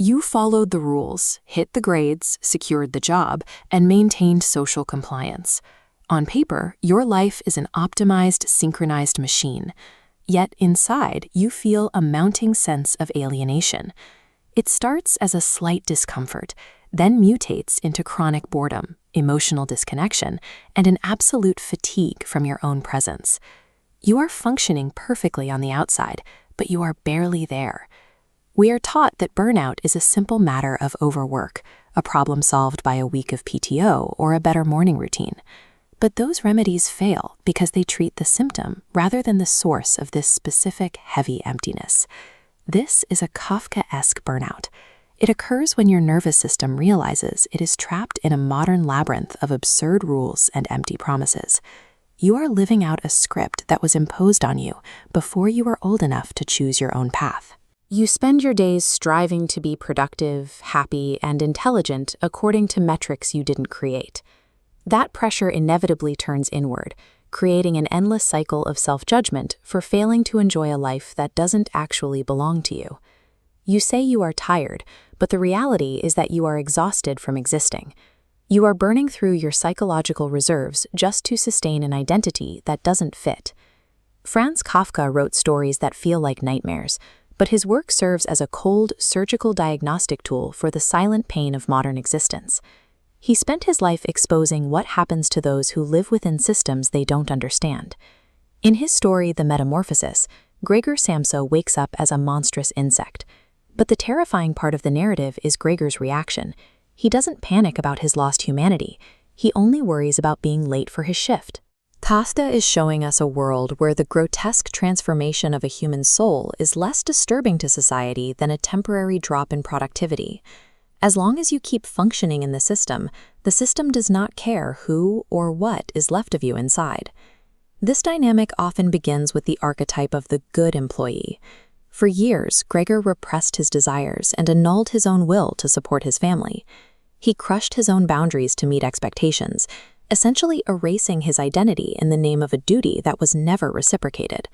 You followed the rules, hit the grades, secured the job, and maintained social compliance. On paper, your life is an optimized, synchronized machine. Yet inside, you feel a mounting sense of alienation. It starts as a slight discomfort, then mutates into chronic boredom, emotional disconnection, and an absolute fatigue from your own presence. You are functioning perfectly on the outside, but you are barely there. We are taught that burnout is a simple matter of overwork, a problem solved by a week of PTO or a better morning routine. But those remedies fail because they treat the symptom rather than the source of this specific heavy emptiness. This is a Kafkaesque burnout. It occurs when your nervous system realizes it is trapped in a modern labyrinth of absurd rules and empty promises. You are living out a script that was imposed on you before you were old enough to choose your own path. You spend your days striving to be productive, happy, and intelligent according to metrics you didn't create. That pressure inevitably turns inward, creating an endless cycle of self-judgment for failing to enjoy a life that doesn't actually belong to you. You say you are tired, but the reality is that you are exhausted from existing. You are burning through your psychological reserves just to sustain an identity that doesn't fit. Franz Kafka wrote stories that feel like nightmares, but his work serves as a cold, surgical diagnostic tool for the silent pain of modern existence. He spent his life exposing what happens to those who live within systems they don't understand. In his story, The Metamorphosis, Gregor Samsa wakes up as a monstrous insect. But the terrifying part of the narrative is Gregor's reaction. He doesn't panic about his lost humanity. He only worries about being late for his shift. Kafka is showing us a world where the grotesque transformation of a human soul is less disturbing to society than a temporary drop in productivity. As long as you keep functioning in the system does not care who or what is left of you inside. This dynamic often begins with the archetype of the good employee. For years, Gregor repressed his desires and annulled his own will to support his family. He crushed his own boundaries to meet expectations, essentially erasing his identity in the name of a duty that was never reciprocated.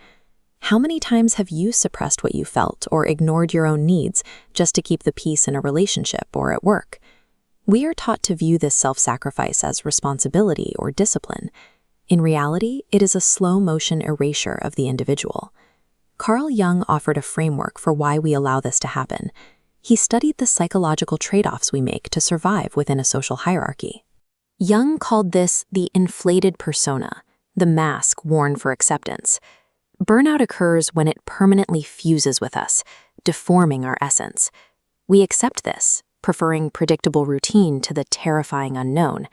How many times have you suppressed what you felt or ignored your own needs just to keep the peace in a relationship or at work? We are taught to view this self-sacrifice as responsibility or discipline. In reality, it is a slow-motion erasure of the individual. Carl Jung offered a framework for why we allow this to happen. He studied the psychological trade-offs we make to survive within a social hierarchy. Jung called this the inflated persona, the mask worn for acceptance. Burnout occurs when it permanently fuses with us, deforming our essence. We accept this, preferring predictable routine to the terrifying unknown,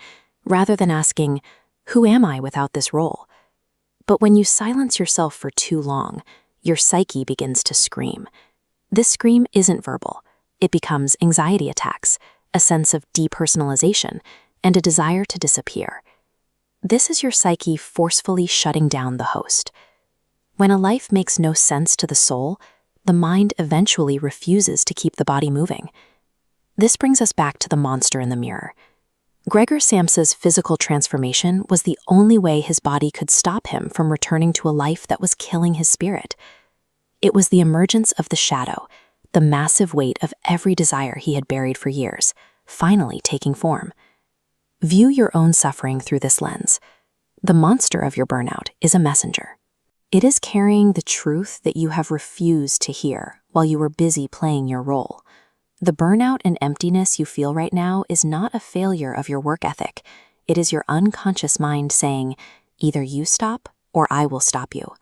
rather than asking, who am I without this role? But when you silence yourself for too long, your psyche begins to scream. This scream isn't verbal. It becomes anxiety attacks, a sense of depersonalization, and a desire to disappear. This is your psyche forcefully shutting down the host. When a life makes no sense to the soul, the mind eventually refuses to keep the body moving. This brings us back to the monster in the mirror. Gregor Samsa's physical transformation was the only way his body could stop him from returning to a life that was killing his spirit. It was the emergence of the shadow, the massive weight of every desire he had buried for years, finally taking form. View your own suffering through this lens. The monster of your burnout is a messenger. It is carrying the truth that you have refused to hear while you were busy playing your role. The burnout and emptiness you feel right now is not a failure of your work ethic. It is your unconscious mind saying, either you stop or I will stop you.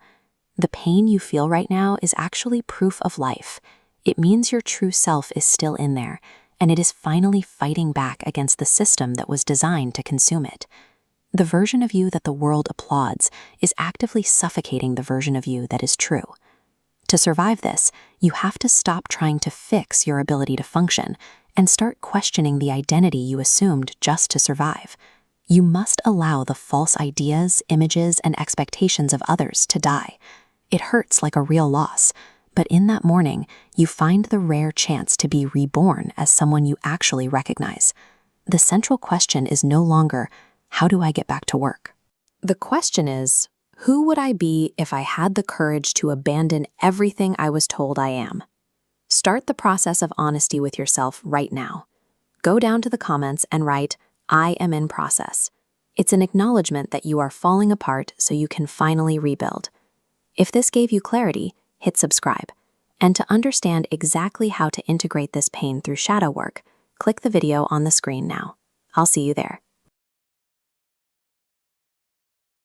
The pain you feel right now is actually proof of life. It means your true self is still in there, and it is finally fighting back against the system that was designed to consume it. The version of you that the world applauds is actively suffocating the version of you that is true. To survive this, you have to stop trying to fix your ability to function and start questioning the identity you assumed just to survive. You must allow the false ideas, images, and expectations of others to die. It hurts like a real loss, but in that morning, you find the rare chance to be reborn as someone you actually recognize. The central question is no longer, how do I get back to work? The question is, who would I be if I had the courage to abandon everything I was told I am? Start the process of honesty with yourself right now. Go down to the comments and write, "I am in process." It's an acknowledgement that you are falling apart so you can finally rebuild. If this gave you clarity, hit subscribe. And to understand exactly how to integrate this pain through shadow work, click the video on the screen now. I'll see you there.